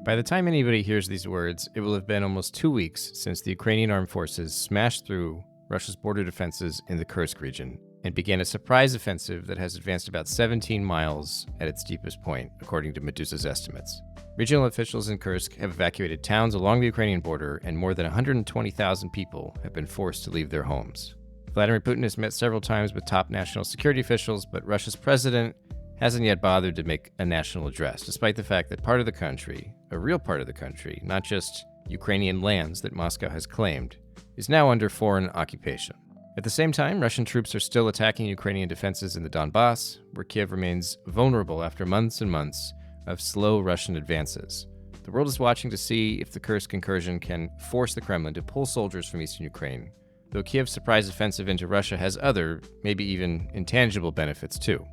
By the time anybody hears these words, it will have been almost 2 weeks since the Ukrainian Armed Forces smashed through Russia's border defenses in the Kursk region and began a surprise offensive that has advanced about 17 miles at its deepest point, according to Meduza's estimates. Regional officials in Kursk have evacuated towns along the Ukrainian border, and more than 120,000 people have been forced to leave their homes. Vladimir Putin has met several times with top national security officials, but Russia's president hasn't yet bothered to make a national address, despite the fact that part of the country, a real part of the country, not just Ukrainian lands that Moscow has claimed, is now under foreign occupation. At the same time, Russian troops are still attacking Ukrainian defenses in the Donbas, where Kyiv remains vulnerable after months and months of slow Russian advances. The world is watching to see if the Kursk incursion can force the Kremlin to pull soldiers from eastern Ukraine, though Kyiv's surprise offensive into Russia has other, maybe even intangible benefits too.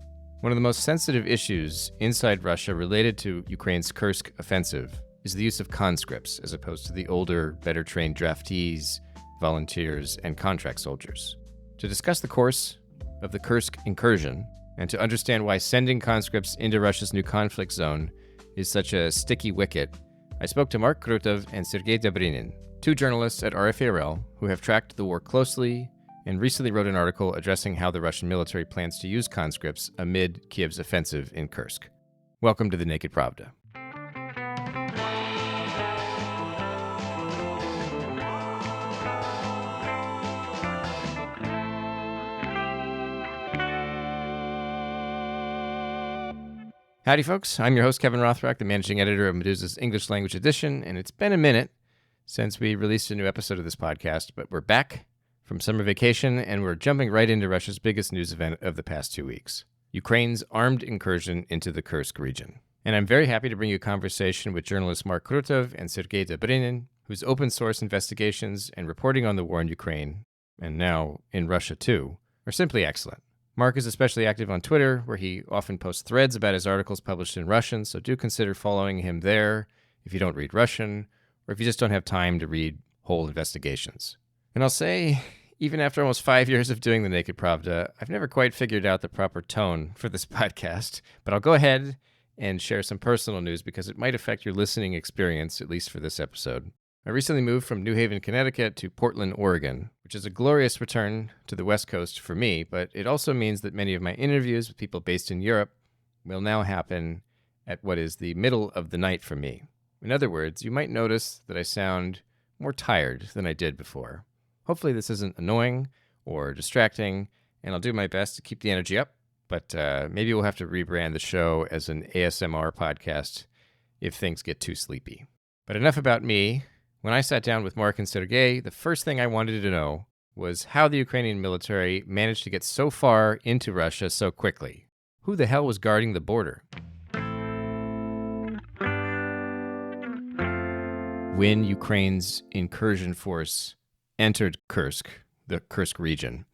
One of the most sensitive issues inside Russia related to Ukraine's Kursk offensive is the use of conscripts as opposed to the older, better-trained draftees, volunteers, and contract soldiers. To discuss the course of the Kursk incursion and to understand why sending conscripts into Russia's new conflict zone is such a sticky wicket, I spoke to Mark Krutov and Sergei Dobrinin, two journalists at RFARL who have tracked the war closely and recently wrote an article addressing how the Russian military plans to use conscripts amid Kyiv's offensive in Kursk. Welcome to the Naked Pravda. Howdy, folks. I'm your host, Kevin Rothrock, the managing editor of Meduza's English language edition, and it's been a minute since we released a new episode of this podcast, but we're back from summer vacation, and we're jumping right into Russia's biggest news event of the past 2 weeks, Ukraine's armed incursion into the Kursk region. And I'm very happy to bring you a conversation with journalists Mark Krutov and Sergei Dobrinin, whose open-source investigations and reporting on the war in Ukraine, and now in Russia too, are simply excellent. Mark is especially active on Twitter, where he often posts threads about his articles published in Russian, so do consider following him there if you don't read Russian, or if you just don't have time to read whole investigations. And I'll say, even after almost 5 years of doing the Naked Pravda, I've never quite figured out the proper tone for this podcast, but I'll go ahead and share some personal news because it might affect your listening experience, at least for this episode. I recently moved from New Haven, Connecticut to Portland, Oregon, which is a glorious return to the West Coast for me, but it also means that many of my interviews with people based in Europe will now happen at what is the middle of the night for me. In other words, you might notice that I sound more tired than I did before. Hopefully this isn't annoying or distracting, and I'll do my best to keep the energy up, but maybe we'll have to rebrand the show as an ASMR podcast if things get too sleepy. But enough about me. When I sat down with Mark and Sergei, the first thing I wanted to know was how the Ukrainian military managed to get so far into Russia so quickly. Who the hell was guarding the border? When Ukraine's incursion force entered Kursk, the Kursk region,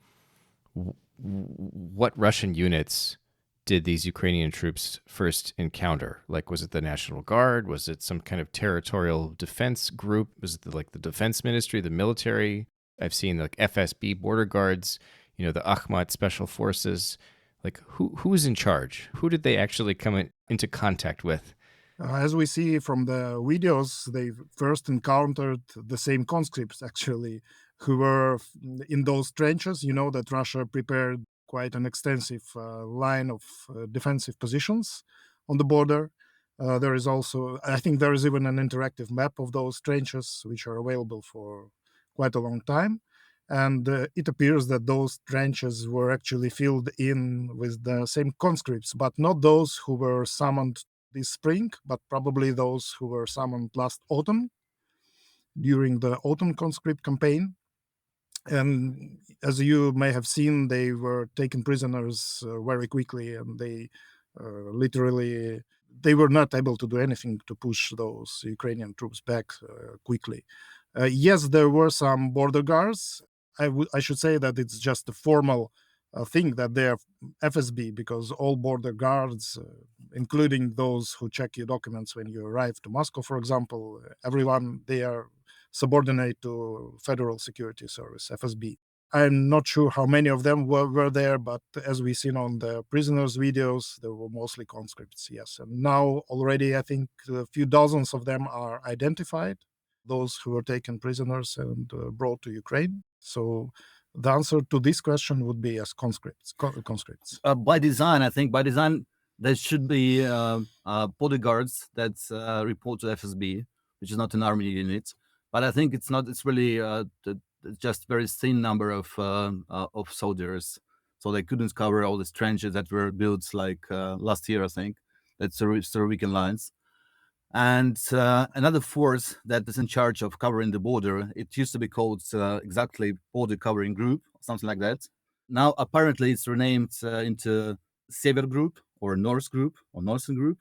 what Russian units did these Ukrainian troops first encounter? Like, was it the National Guard? Was it some kind of territorial defense group? Was it the defense ministry, the military? I've seen like FSB border guards, the Akhmat special forces. Like, who's in charge? Who did they actually come into contact with? As we see from the videos, they first encountered the same conscripts, actually, who were in those trenches. You know that Russia prepared quite an extensive line of defensive positions on the border. There is also, I think there is even an interactive map of those trenches, which are available for quite a long time. And it appears that those trenches were actually filled in with the same conscripts, but not those who were summoned this spring, but probably those who were summoned last autumn during the autumn conscript campaign. And as you may have seen, they were taken prisoners very quickly, and they literally, they were not able to do anything to push those Ukrainian troops back quickly. Yes, there were some border guards. I should say that it's just a formal thing that they are FSB, because all border guards, including those who check your documents when you arrive to Moscow, for example, everyone, they are subordinate to Federal Security Service, FSB. I'm not sure how many of them were there, but as we seen on the prisoners' videos, there were mostly conscripts, yes. And now already, I think a few dozens of them are identified, those who were taken prisoners and brought to Ukraine. So the answer to this question would be yes, conscripts. Conscripts. By design, I think by design, there should be bodyguards that report to FSB, which is not an army unit. But I think it's not. It's really just very thin number of soldiers, so they couldn't cover all the trenches that were built like last year. I think that's the weekend lines. And another force that is in charge of covering the border. It used to be called exactly Border Covering Group, something like that. Now apparently it's renamed into Sever Group or North Group or Northern Group.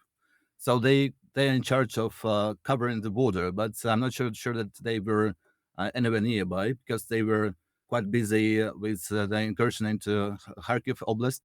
So they're in charge of covering the border, but I'm not sure that they were anywhere nearby because they were quite busy with the incursion into Kharkiv Oblast.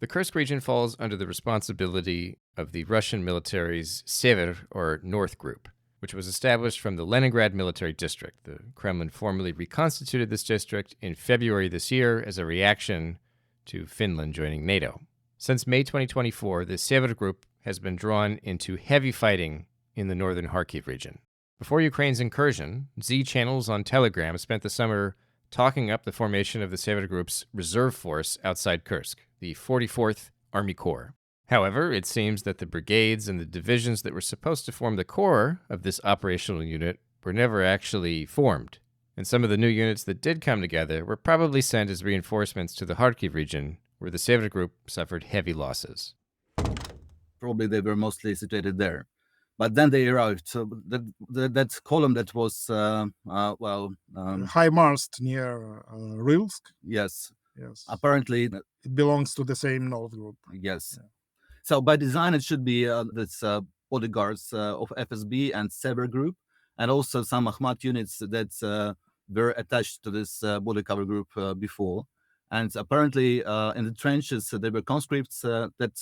The Kursk region falls under the responsibility of the Russian military's Sever, or North Group, which was established from the Leningrad Military District. The Kremlin formally reconstituted this district in February this year as a reaction to Finland joining NATO. Since May 2024, the Sever Group has been drawn into heavy fighting in the northern Kharkiv region. Before Ukraine's incursion, Z channels on Telegram spent the summer talking up the formation of the Sever Group's reserve force outside Kursk, the 44th Army Corps. However, it seems that the brigades and the divisions that were supposed to form the core of this operational unit were never actually formed, and some of the new units that did come together were probably sent as reinforcements to the Kharkiv region, where the Sever Group suffered heavy losses. Probably they were mostly situated there. But then they arrived. So that column that was, High Marst near Rilsk. Yes. Yes. Apparently, it belongs to the same North Group. Yes. Yeah. So by design, it should be this bodyguards of FSB and Sever Group, and also some Akhmat units that were attached to this body cover group before. And apparently, in the trenches, there were conscripts that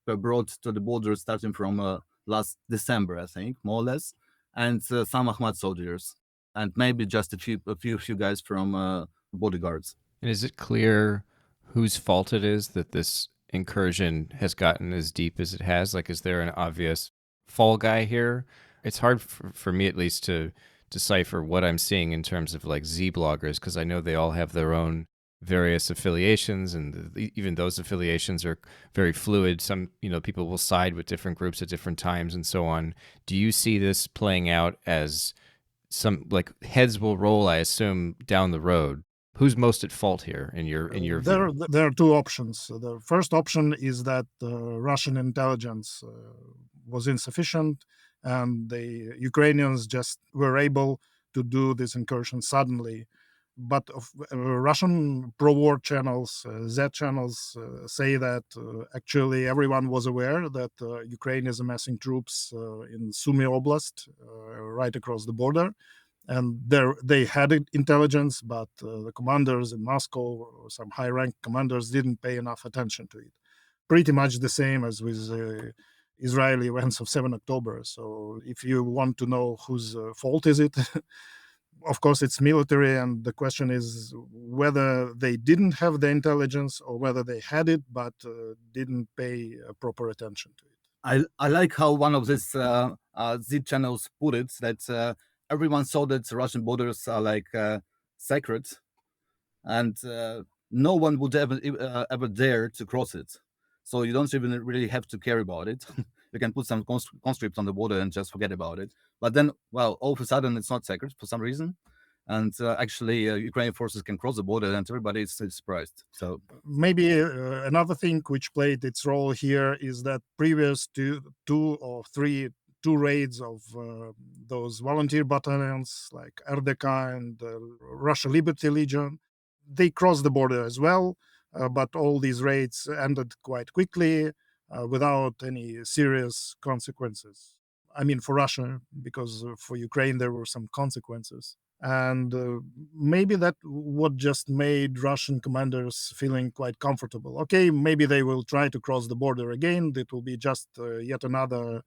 were brought to the border starting from last December, I think, more or less, and some Akhmat soldiers, and maybe just a few guys from bodyguards. And is it clear whose fault it is that this incursion has gotten as deep as it has? Like, is there an obvious fall guy here? It's hard for me, at least, to decipher what I'm seeing in terms of like Z bloggers, because I know they all have their own various affiliations, and even those affiliations are very fluid. Some, people will side with different groups at different times and so on. Do you see this playing out as some, like, heads will roll, I assume, down the road? Who's most at fault here in your view? There are two options. The first option is that Russian intelligence was insufficient, and the Ukrainians just were able to do this incursion suddenly. But Russian pro-war channels, Z channels, say that actually everyone was aware that Ukraine is amassing troops in Sumy Oblast, right across the border. And they had intelligence, but the commanders in Moscow, or some high-ranked commanders, didn't pay enough attention to it. Pretty much the same as with Israeli events of 7 October. So if you want to know whose fault is it, of course it's military, and the question is whether they didn't have the intelligence or whether they had it but didn't pay proper attention to it. I like how one of these Z channels put it, that everyone saw that Russian borders are like sacred, and no one would ever dare to cross it. So you don't even really have to care about it. You can put some conscripts on the border and just forget about it. But then, well, all of a sudden it's not sacred for some reason. And actually, Ukrainian forces can cross the border, and everybody is surprised. So maybe another thing which played its role here is that previous to two raids of those volunteer battalions like RDK and Russia Liberty Legion, they crossed the border as well, but all these raids ended quite quickly without any serious consequences. I mean, for Russia, because for Ukraine there were some consequences. And maybe that what just made Russian commanders feeling quite comfortable. Okay, maybe they will try to cross the border again. It will be just yet another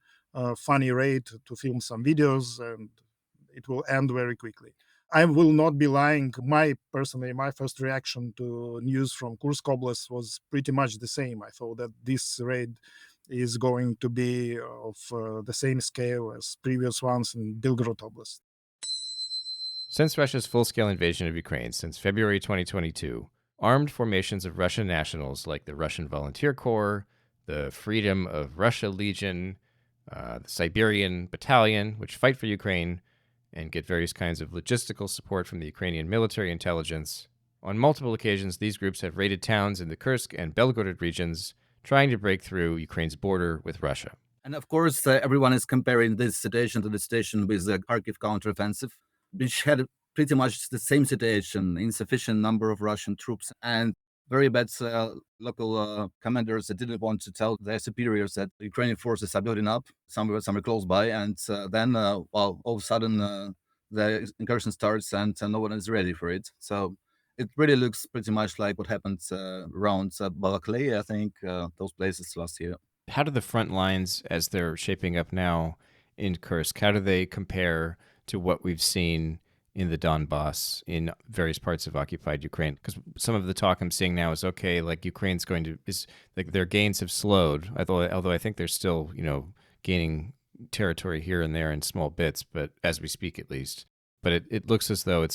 funny raid to film some videos, and it will end very quickly. I will not be lying. My first reaction to news from Kursk Oblast was pretty much the same. I thought that this raid is going to be of the same scale as previous ones in Belgorod Oblast. Since Russia's full-scale invasion of Ukraine since February 2022, armed formations of Russian nationals like the Russian Volunteer Corps, the Freedom of Russia Legion, the Siberian Battalion, which fight for Ukraine and get various kinds of logistical support from the Ukrainian military intelligence. On multiple occasions, these groups have raided towns in the Kursk and Belgorod regions, trying to break through Ukraine's border with Russia. And of course, everyone is comparing this situation to the situation with the Kharkiv counteroffensive, which had pretty much the same situation, insufficient number of Russian troops, and very bad local commanders that didn't want to tell their superiors that Ukrainian forces are building up somewhere close by. And then, all of a sudden, the incursion starts and no one is ready for it. So it really looks pretty much like what happened around Balakleia, I think, those places last year. How do the front lines, as they're shaping up now in Kursk, how do they compare to what we've seen in the Donbas, in various parts of occupied Ukraine? Because some of the talk I'm seeing now is, okay, like Ukraine's like their gains have slowed, although I think they're still, gaining territory here and there in small bits, but as we speak at least. But it looks as though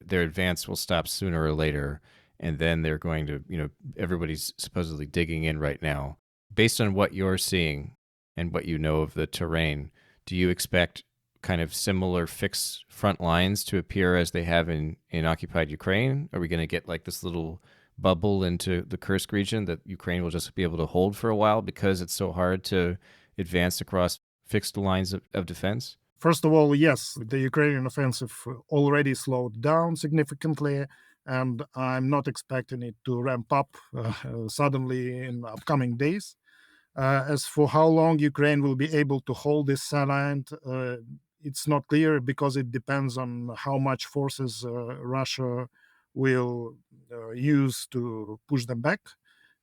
their advance will stop sooner or later, and then they're going to, everybody's supposedly digging in right now. Based on what you're seeing and what you know of the terrain, do you expect kind of similar fixed front lines to appear as they have in occupied Ukraine? Are we going to get like this little bubble into the Kursk region that Ukraine will just be able to hold for a while because it's so hard to advance across fixed lines of defense? First of all, yes, the Ukrainian offensive already slowed down significantly, and I'm not expecting it to ramp up suddenly in upcoming days. As for how long Ukraine will be able to hold this salient, it's not clear because it depends on how much forces Russia will use to push them back.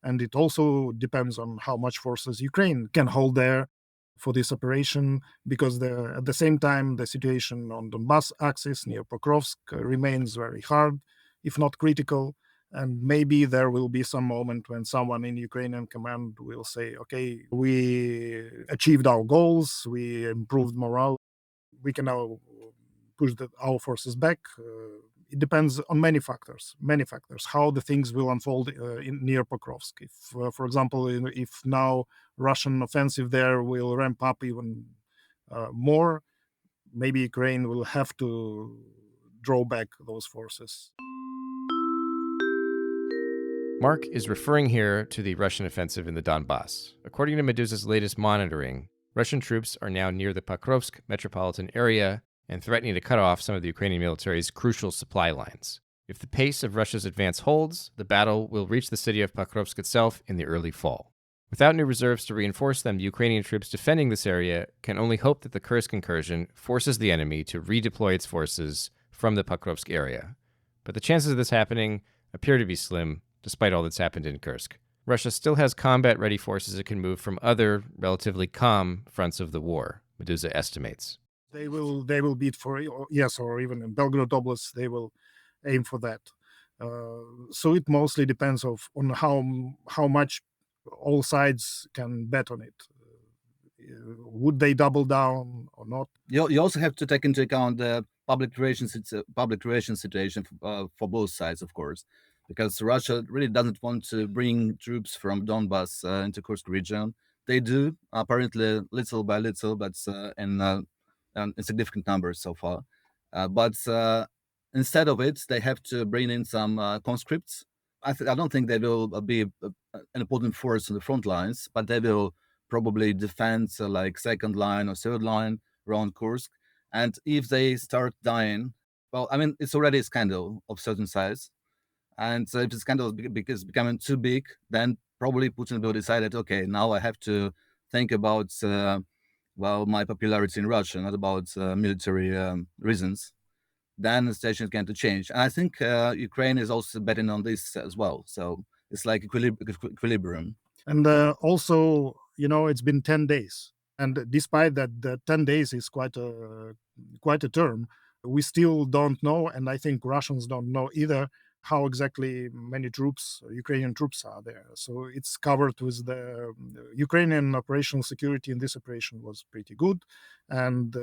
And it also depends on how much forces Ukraine can hold there for this operation, because at the same time, the situation on Donbas axis near Pokrovsk remains very hard, if not critical. And maybe there will be some moment when someone in Ukrainian command will say, okay, we achieved our goals, we improved morale, we can now push our forces back. It depends on many factors, how the things will unfold near Pokrovsk. If, for example, if now Russian offensive there will ramp up even more, maybe Ukraine will have to draw back those forces. Mark is referring here to the Russian offensive in the Donbas. According to Meduza's latest monitoring, Russian troops are now near the Pokrovsk metropolitan area and threatening to cut off some of the Ukrainian military's crucial supply lines. If the pace of Russia's advance holds, the battle will reach the city of Pokrovsk itself in the early fall. Without new reserves to reinforce them, the Ukrainian troops defending this area can only hope that the Kursk incursion forces the enemy to redeploy its forces from the Pokrovsk area. But the chances of this happening appear to be slim, despite all that's happened in Kursk. Russia still has combat-ready forces it can move from other relatively calm fronts of the war, Meduza estimates. They will beat or even in Belgorod Oblast, they will aim for that. So it mostly depends on how much all sides can bet on it. Would they double down or not? You also have to take into account the public relations situation for both sides, of course, because Russia really doesn't want to bring troops from Donbas into Kursk region. They do, apparently, little by little, but in significant numbers so far. But instead of it, they have to bring in some conscripts. I don't think they will be an important force on the front lines, but they will probably defend like second line or third line around Kursk. And if they start dying, well, I mean, it's already a scandal of certain size. And so if the scandal is becoming too big, then probably Putin will decide that, okay, now I have to think about, my popularity in Russia, not about military reasons. Then the situation is going to change. And I think Ukraine is also betting on this as well. So it's like equilibrium. And also, it's been 10 days. And despite that, the 10 days is quite a term. We still don't know, and I think Russians don't know either, how exactly many troops, Ukrainian troops, are there. So it's covered with the Ukrainian operational security in this operation was pretty good. And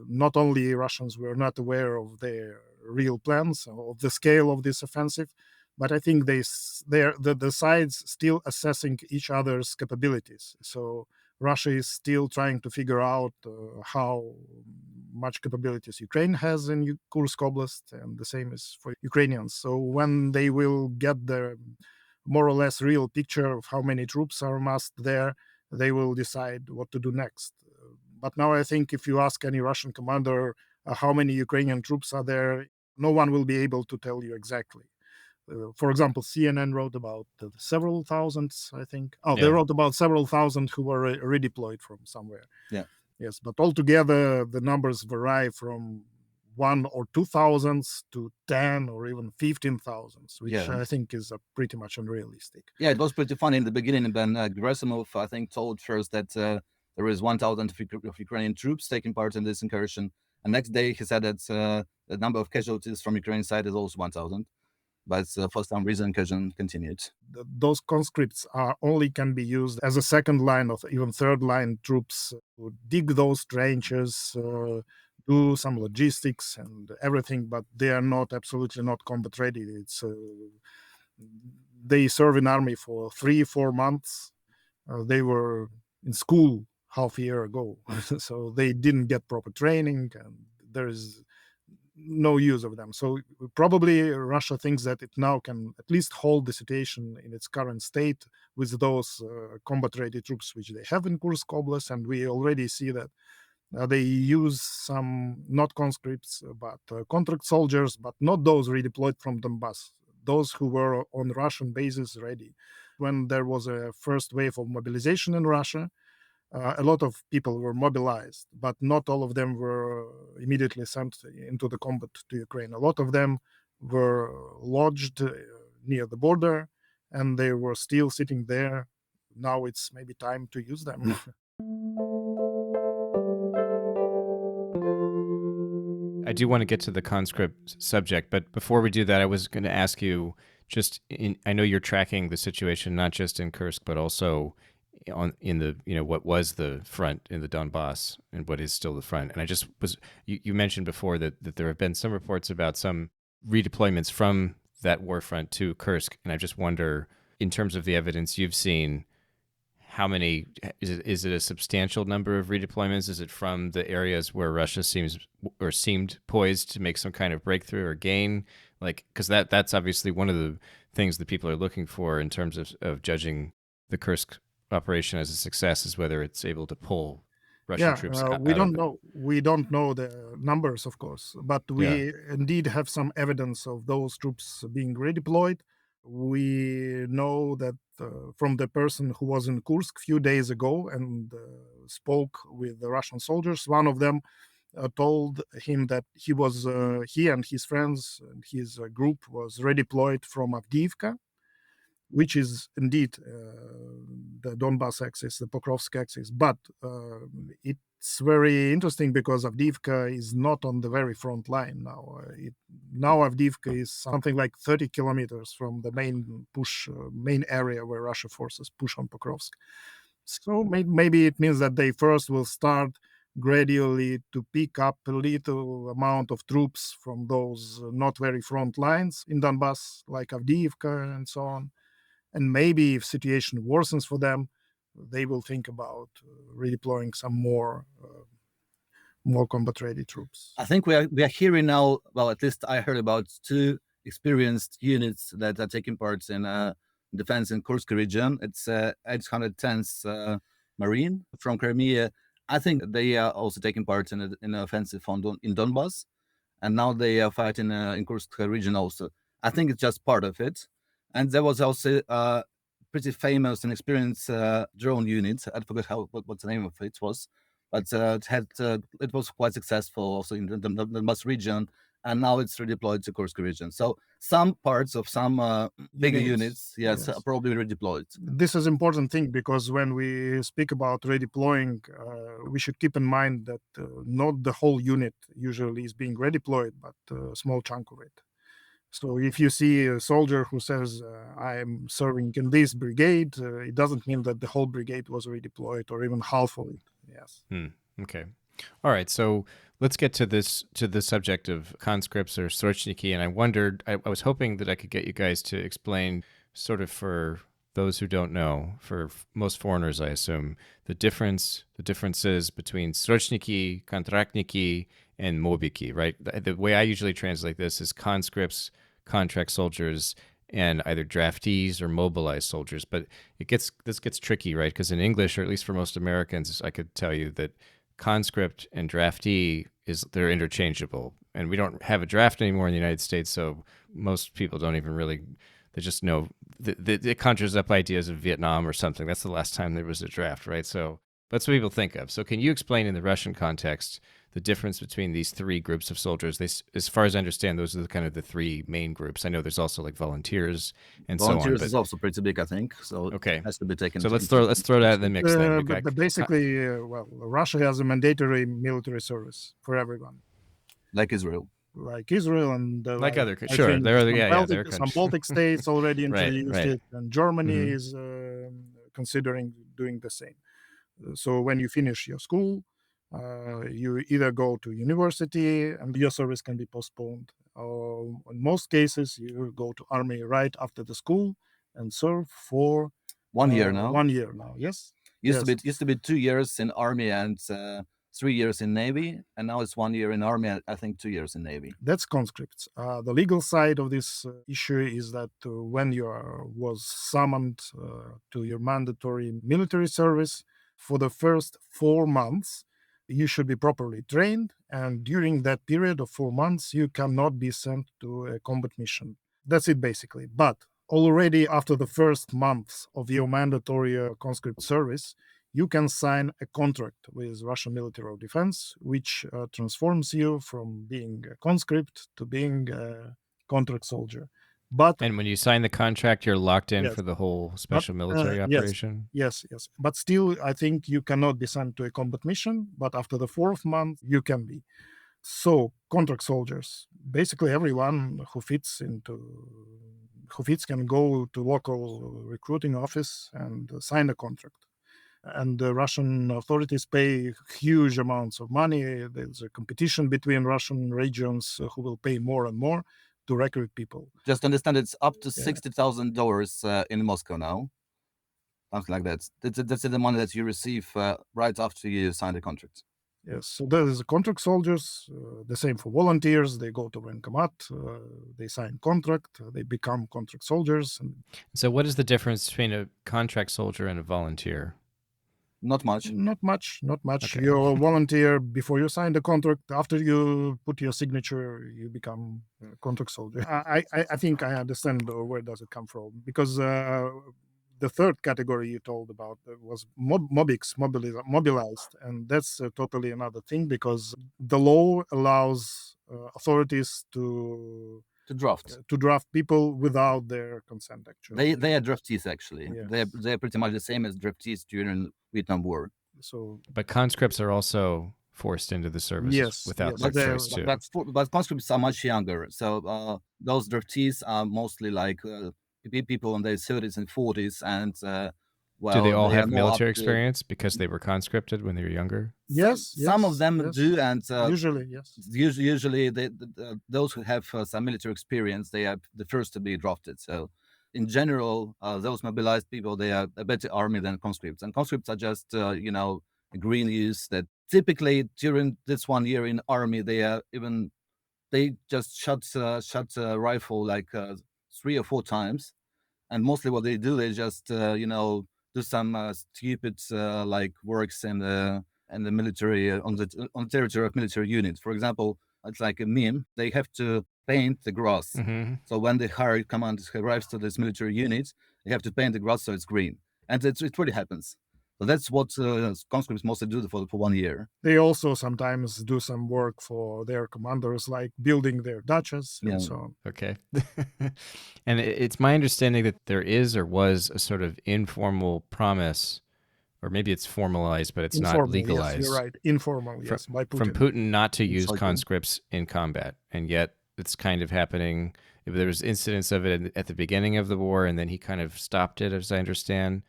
not only Russians were not aware of their real plans, of the scale of this offensive, but I think the sides still assessing each other's capabilities. So Russia is still trying to figure out how much capabilities Ukraine has in Kursk Oblast, and the same is for Ukrainians. So when they will get the more or less real picture of how many troops are amassed there, they will decide what to do next. But now I think if you ask any Russian commander how many Ukrainian troops are there, no one will be able to tell you exactly. For example, CNN wrote about several thousands, I think. They Yeah. wrote about several thousand who were redeployed from somewhere. Yeah. Yes, but altogether, the numbers vary from 1 or 2,000 to 10 or even 15,000, which Yeah. I think is pretty much unrealistic. Yeah, it was pretty funny in the beginning when Gerasimov, I think, told first that there is 1,000 of Ukrainian troops taking part in this incursion. And next day he said that the number of casualties from Ukraine side is also 1,000. But for some reason, incursion continued. Those conscripts only can be used as a second line or even third line troops to dig those trenches, do some logistics and everything, but they are not absolutely not combat ready. It's they serve in army for 3-4 months. They were in school half a year ago, so they didn't get proper training, and there is no use of them. So probably Russia thinks that it now can at least hold the situation in its current state with those combat-ready troops which they have in Kursk Oblast, and we already see that they use some not conscripts but contract soldiers, but not those redeployed from Donbas, those who were on Russian bases ready. When there was a first wave of mobilization in Russia, a lot of people were mobilized, but not all of them were immediately sent into the combat to Ukraine. A lot of them were lodged near the border, and they were still sitting there. Now it's maybe time to use them. I do want to get to the conscript subject, but before we do that, I was going to ask you I know you're tracking the situation not just in Kursk, but also in the what was the front in the Donbas and what is still the front. And I just you mentioned before that there have been some reports about some redeployments from that war front to Kursk, and I just wonder, in terms of the evidence you've seen, how many is it a substantial number of redeployments? Is it from the areas where Russia seemed poised to make some kind of breakthrough or gain? Like, because that's obviously one of the things that people are looking for in terms of judging the Kursk operation as a success, is whether it's able to pull Russian troops out we of don't it. know. We don't know the numbers, of course, but we indeed have some evidence of those troops being redeployed. We know that from the person who was in Kursk a few days ago and spoke with the Russian soldiers. One of them told him that he and his friends and his group was redeployed from Avdiivka, which is indeed the Donbas axis, the Pokrovsk axis. But it's very interesting because Avdiivka is not on the very front line now. Now Avdiivka is something like 30 kilometers from the main area where Russian forces push on Pokrovsk. So maybe it means that they first will start gradually to pick up a little amount of troops from those not very front lines in Donbas, like Avdiivka and so on. And maybe if situation worsens for them, they will think about redeploying some more combat-ready troops. I think we are hearing now. Well, at least I heard about 2 experienced units that are taking part in defense in Kursk region. It's 810th Marine from Crimea. I think they are also taking part in an offensive in Donbas, and now they are fighting in Kursk region also. I think it's just part of it. And there was also a pretty famous and experienced drone unit. I forgot what the name of it was, but it was quite successful also in the Donbas region. and now it's redeployed to Kursk region. So some parts of some bigger units, yes, yes. probably redeployed. This is important thing because when we speak about redeploying, we should keep in mind that not the whole unit usually is being redeployed, but a small chunk of it. So if you see a soldier who says, I am serving in this brigade, it doesn't mean that the whole brigade was redeployed or even half of it. Yes. Okay. All right. So let's get to the subject of conscripts or srochniki. And I wondered, I was hoping that I could get you guys to explain, sort of for those who don't know, for most foreigners, I assume, the differences between srochniki, kontraktniki, and mobiki, right? The way I usually translate this is conscripts, contract soldiers, and either draftees or mobilized soldiers. But this gets tricky, right? Because in English, or at least for most Americans, I could tell you that conscript and draftee they're interchangeable. And we don't have a draft anymore in the United States, so most people don't even really, they just know, it conjures up ideas of Vietnam or something. That's the last time there was a draft, right? So that's what people think of. So can you explain in the Russian context the difference between these three groups of soldiers? As far as I understand, those are kind of the three main groups. I know there's also like volunteers and Volunteers so on. is also pretty big, I think. So okay, it has to be taken. So let's throw that in the mix then. But basically, Russia has a mandatory military service for everyone, like Israel. And like other countries. Some Baltic states already introduced right. it, and Germany is considering doing the same. So when you finish your school, you either go to university and your service can be postponed. In most cases, you go to army right after the school and serve for 1 year now. 1 year now, yes. Used to be 2 years in army and 3 years in navy, and now it's 1 year in army and I think 2 years in navy. That's conscripts. The legal side of this issue is that when you was summoned to your mandatory military service, for the first 4 months, you should be properly trained, and during that period of 4 months, you cannot be sent to a combat mission. That's it, basically. But already after the first months of your mandatory conscript service, you can sign a contract with Russian Military of Defense, which transforms you from being a conscript to being a contract soldier. And when you sign the contract, you're locked in for the whole special military operation? Yes. But still, I think you cannot be sent to a combat mission, but after the 4th month, you can be. So contract soldiers, basically everyone who fits can go to local recruiting office and sign a contract. And the Russian authorities pay huge amounts of money. There's a competition between Russian regions who will pay more and more to recruit people. Just understand, it's up to $60,000 in Moscow now. Something like that. That's the money that you receive right after you sign the contract. Yes, so there's contract soldiers, the same for volunteers. They go to Rankomat, they sign contract, they become contract soldiers. So what is the difference between a contract soldier and a volunteer? Not much. Okay. You're a volunteer before you sign the contract. After you put your signature, you become a contract soldier. I think I understand where does it come from, because the third category you told about was mobics, mobilized, and that's totally another thing, because the law allows authorities to draft people without their consent. Actually, they are draftees. Actually, yes. They're pretty much the same as draftees during Vietnam War. But conscripts are also forced into the service without their choice too. But conscripts are much younger. So those draftees are mostly like people in their 30s and 40s, and do they all have military experience because they were conscripted when they were younger? Yes, some of them do, and usually, yes. Usually, those who have some military experience, they are the first to be drafted. So, in general, those mobilized people, they are a better army than conscripts, and conscripts are just green youths that typically during this 1 year in army, they just shot a rifle like 3 or 4 times, and mostly what they do, they just do some stupid like works in the military on the territory of military units. For example, it's like a meme. They have to paint the grass. Mm-hmm. So when the higher command arrives to this military unit, they have to paint the grass so it's green, and it really happens. So that's what conscripts mostly do for 1 year. They also sometimes do some work for their commanders, like building their daches Yeah. and so on. Okay. And it's my understanding that there is or was a sort of informal promise, or maybe it's formalized, but it's not Informal, legalized. yes, you're right. Informal, yes, by Putin. From Putin not to use Soldier. conscripts in combat. And yet it's kind of happening. There was incidents of it at the beginning of the war, and then he kind of stopped it, as I understand.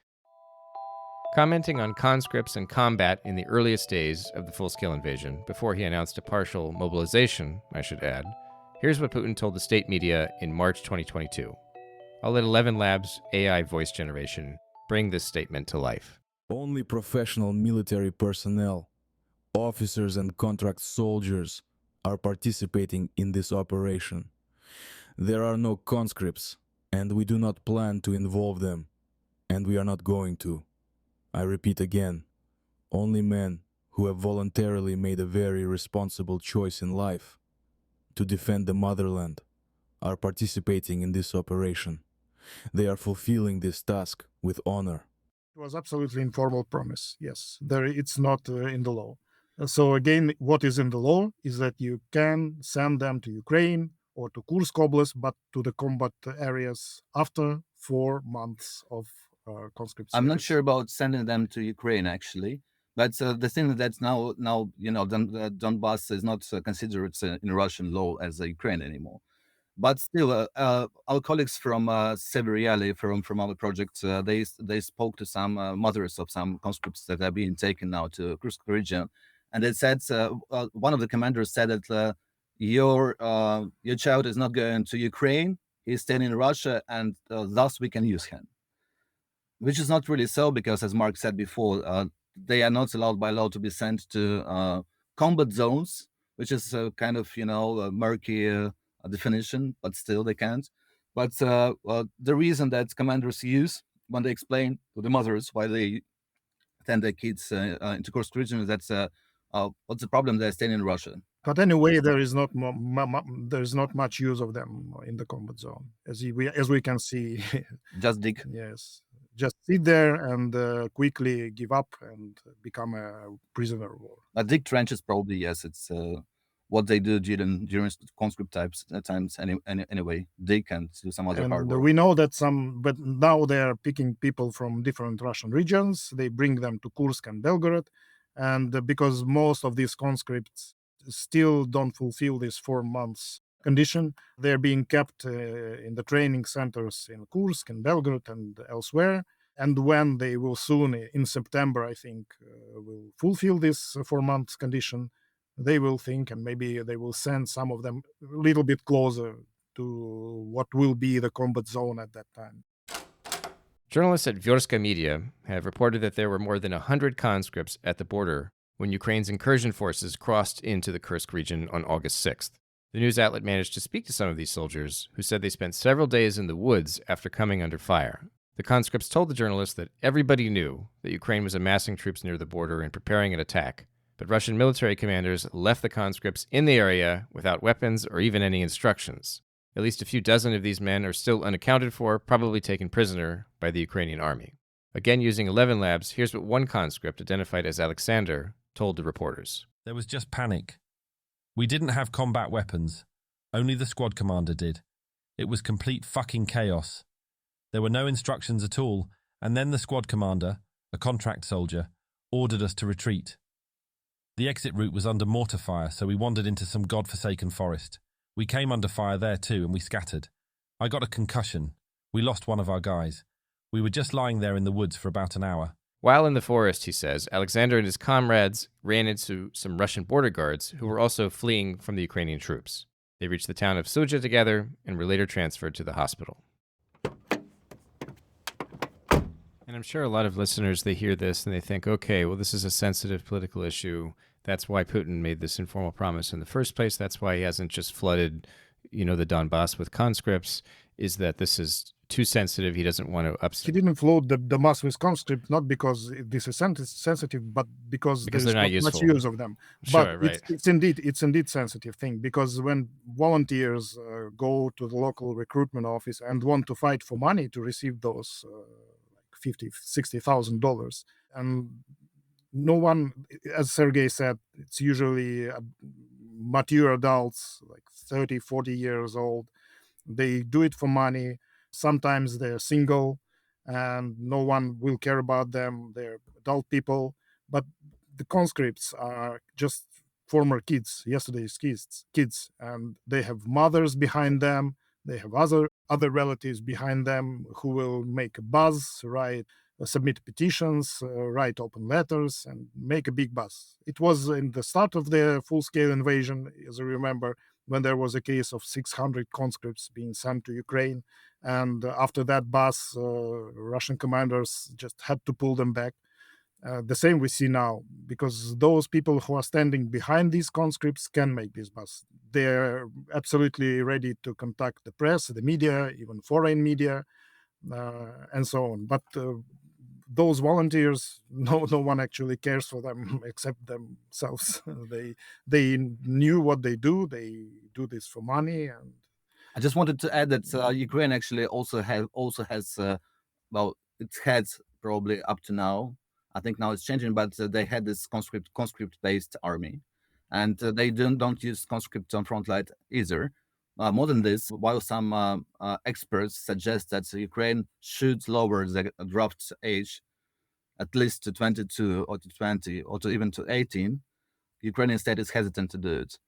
Commenting on conscripts and combat in the earliest days of the full-scale invasion, before he announced a partial mobilization, I should add, here's what Putin told the state media in March 2022. I'll let 11 Labs AI voice generation bring this statement to life. Only professional military personnel, officers and contract soldiers are participating in this operation. There are no conscripts, and we do not plan to involve them, and we are not going to. I repeat again, only men who have voluntarily made a very responsible choice in life to defend the motherland are participating in this operation. They are fulfilling this task with honor. It was absolutely informal promise, yes. It's not in the law. So again, what is in the law is that you can send them to Ukraine or to Kursk Oblast, but to the combat areas after 4 months of conscripts. I'm not sure about sending them to Ukraine, actually. But the thing that's now Donbas is not considered in Russian law as a Ukraine anymore. But still, our colleagues from Severiali, from our project, they spoke to some mothers of some conscripts that are being taken now to Kursk region, and they said one of the commanders said that your child is not going to Ukraine; he's staying in Russia, and thus we can use him. Which is not really so, because as Mark said before, they are not allowed by law to be sent to combat zones, which is kind of a murky definition, but still they can't. But the reason that commanders use when they explain to the mothers why they send their kids into Kursk region is that what's the problem? They're staying in Russia. But anyway, there is not much use of them in the combat zone, as we can see. Just dig. Yes, just sit there and quickly give up and become a prisoner of war. Dig trenches, probably, yes. It's what they do during conscript times anyway. Dig and do some other hard work. We know that but now they are picking people from different Russian regions. They bring them to Kursk and Belgorod, and because most of these conscripts still don't fulfill this 4 months condition, they're being kept in the training centers in Kursk and Belgorod and elsewhere. And when they will soon, in September, I think, will fulfill this 4 months condition, they will think, and maybe they will send some of them a little bit closer to what will be the combat zone at that time. Journalists at Vyorska Media have reported that there were more than 100 conscripts at the border when Ukraine's incursion forces crossed into the Kursk region on August 6th. The news outlet managed to speak to some of these soldiers, who said they spent several days in the woods after coming under fire. The conscripts told the journalists that everybody knew that Ukraine was amassing troops near the border and preparing an attack, but Russian military commanders left the conscripts in the area without weapons or even any instructions. At least a few dozen of these men are still unaccounted for, probably taken prisoner by the Ukrainian army. Again, using 11 Labs, here's what one conscript, identified as Alexander, told the reporters. There was just panic. We didn't have combat weapons. Only the squad commander did. It was complete fucking chaos. There were no instructions at all, and then the squad commander, a contract soldier, ordered us to retreat. The exit route was under mortar fire, so we wandered into some godforsaken forest. We came under fire there too, and we scattered. I got a concussion. We lost one of our guys. We were just lying there in the woods for about an hour. While in the forest, he says, Alexander and his comrades ran into some Russian border guards who were also fleeing from the Ukrainian troops. They reached the town of Suja together and were later transferred to the hospital. And I'm sure a lot of listeners, they hear this and they think, okay, well, this is a sensitive political issue. That's why Putin made this informal promise in the first place. That's why he hasn't just flooded, the Donbas with conscripts, is that this is too sensitive. He doesn't want to upset. He didn't flood the Donbas with conscripts, not because this is sensitive, but because there's they're not much use of them. Sure, But right. it's indeed sensitive thing, because when volunteers go to the local recruitment office and want to fight for money to receive those $50,000, $60,000. And no one, as Sergei said, it's usually mature adults, like 30, 40 years old. They do it for money. Sometimes they're single and no one will care about them. They're adult people. But the conscripts are just former kids, yesterday's kids, and they have mothers behind them. They have other relatives behind them who will make a buzz, submit petitions, write open letters, and make a big buzz. It was in the start of the full-scale invasion, as I remember, when there was a case of 600 conscripts being sent to Ukraine. And after that buzz, Russian commanders just had to pull them back. The same we see now, because those people who are standing behind these conscripts can make this buzz. They're absolutely ready to contact the press, the media, even foreign media, and so on. But those volunteers, no one actually cares for them except themselves. They knew what they do. They do this for money. And I just wanted to add that Ukraine actually also has well, it had probably up to now. I think now it's changing, but they had this conscript based army, and they don't use conscript on front line either. More than this, while some experts suggest that Ukraine should lower the draft age at least to 22 or to 20 or to even to 18, Ukrainian state is hesitant to do it.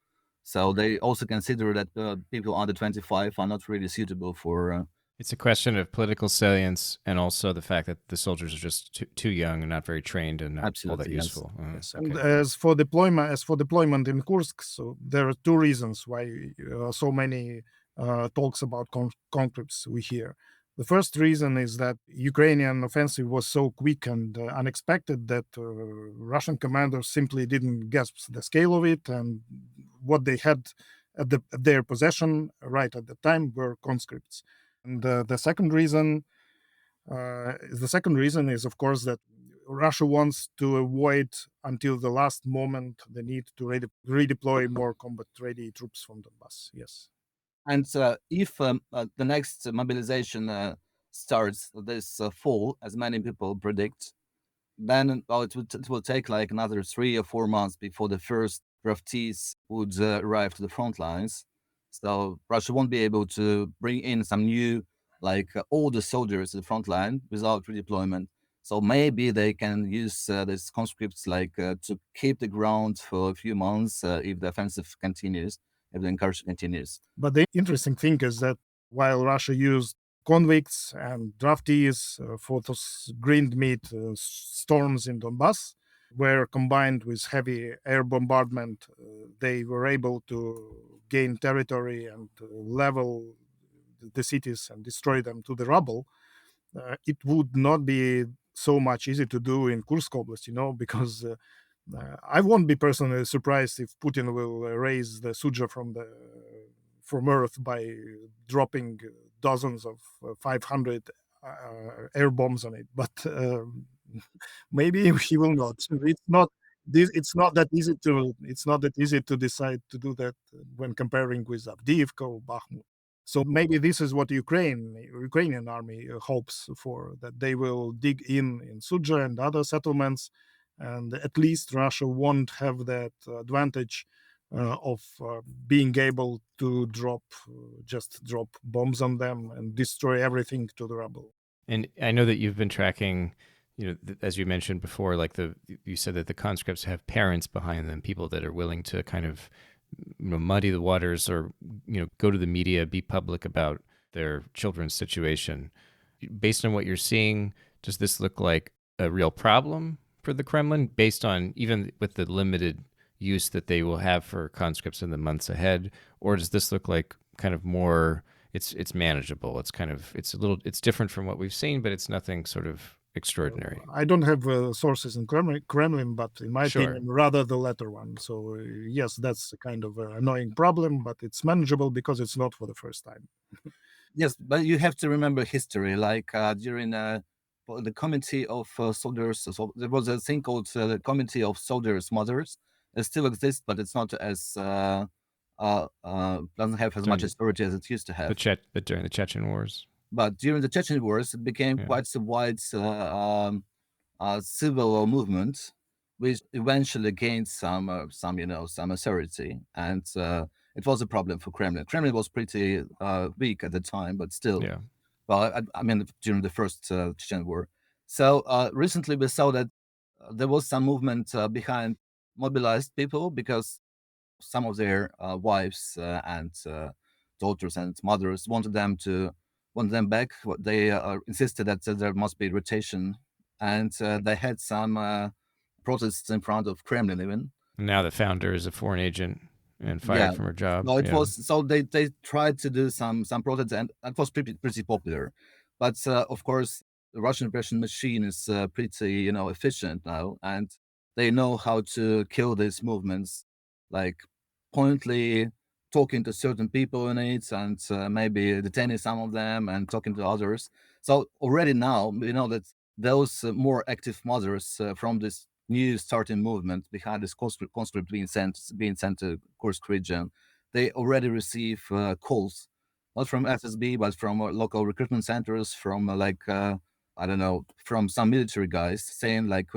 So they also consider that people under 25 are not really suitable for. It's a question of political salience and also the fact that the soldiers are just too young and not very trained and not all that useful. Yes. And as for deployment in Kursk, so there are two reasons why so many talks about conscripts we hear. The first reason is that Ukrainian offensive was so quick and unexpected that Russian commanders simply didn't grasp the scale of it, and what they had at their possession right at the time were conscripts. And the second reason is, of course, that Russia wants to avoid until the last moment the need to redeploy more combat-ready troops from Donbas. Yes. And if the next mobilization starts this fall, as many people predict, then it will take like another 3 or 4 months before the first draftees would arrive to the front lines. So Russia won't be able to bring in some new, like older soldiers to the front line without redeployment. So maybe they can use these conscripts to keep the ground for a few months if the offensive continues, if the incursion continues. But the interesting thing is that while Russia used convicts and draftees for those grind meat storms in Donbas, were combined with heavy air bombardment, they were able to gain territory and level the cities and destroy them to the rubble. It would not be so much easy to do in Kursk Oblast, because I won't be personally surprised if Putin will raise the Suja from Earth by dropping dozens of 500 air bombs on it, but maybe he will not. It's not that easy to decide to do that when comparing with Avdiivka or Bakhmut. So maybe this is what Ukrainian army hopes for, that they will dig in Suja and other settlements, and at least Russia won't have that advantage of being able to drop bombs on them and destroy everything to the rubble. And I know that you've been tracking, as you mentioned before, you said that the conscripts have parents behind them, people that are willing to kind of muddy the waters or go to the media, be public about their children's situation. Based on what you're seeing, does this look like a real problem for the Kremlin, based on even with the limited use that they will have for conscripts in the months ahead? Or does this look like kind of more, it's manageable, it's different from what we've seen, but it's nothing sort of extraordinary? I don't have sources in Kremlin, but in my opinion, rather the latter one. So yes, that's a kind of annoying problem, but it's manageable because it's not for the first time. Yes, but you have to remember history, during the committee of soldiers. So there was a thing called the committee of soldiers' mothers. It still exists, but it's not as doesn't have as much authority as it used to have. But during the Chechen wars. But during the Chechen wars, it became quite a wide civil movement, which eventually gained some authority, and it was a problem for Kremlin. Kremlin was pretty weak at the time, but still, Yeah. well, I mean, during the first Chechen war. So recently we saw that there was some movement behind mobilized people, because some of their wives and daughters and mothers wanted them back. They insisted that there must be rotation, and they had some protests in front of Kremlin even. Now the founder is a foreign agent and fired Yeah. from her job. No, it Yeah. was so they tried to do some protests, and it was pretty popular. But of course, the Russian repression machine is pretty efficient now, and they know how to kill these movements, like pointedly talking to certain people in it, and maybe detaining some of them and talking to others. So already now we know that those more active mothers from this new starting movement behind this conscript being sent to Kursk region, they already receive calls, not from FSB, but from local recruitment centers, from I don't know, from some military guys saying like,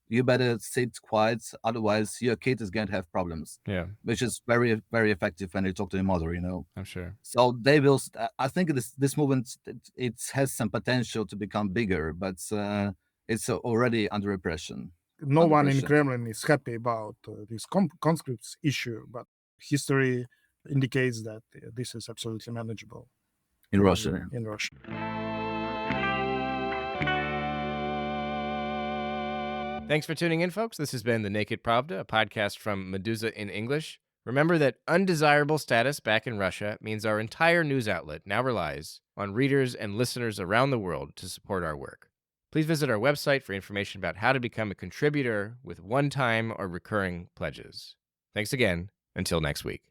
you better sit quiet, otherwise your kid is going to have problems. Yeah. Which is very, very effective when you talk to your mother, I'm sure. So they will. I think this movement, it has some potential to become bigger, but it's already under repression. No Under one in pressure. Kremlin is happy about this conscripts issue, but history indicates that this is absolutely manageable In Russia. in Russia. Thanks for tuning in, folks. This has been The Naked Pravda, a podcast from Meduza in English. Remember that undesirable status back in Russia means our entire news outlet now relies on readers and listeners around the world to support our work. Please visit our website for information about how to become a contributor with one-time or recurring pledges. Thanks again. Until next week.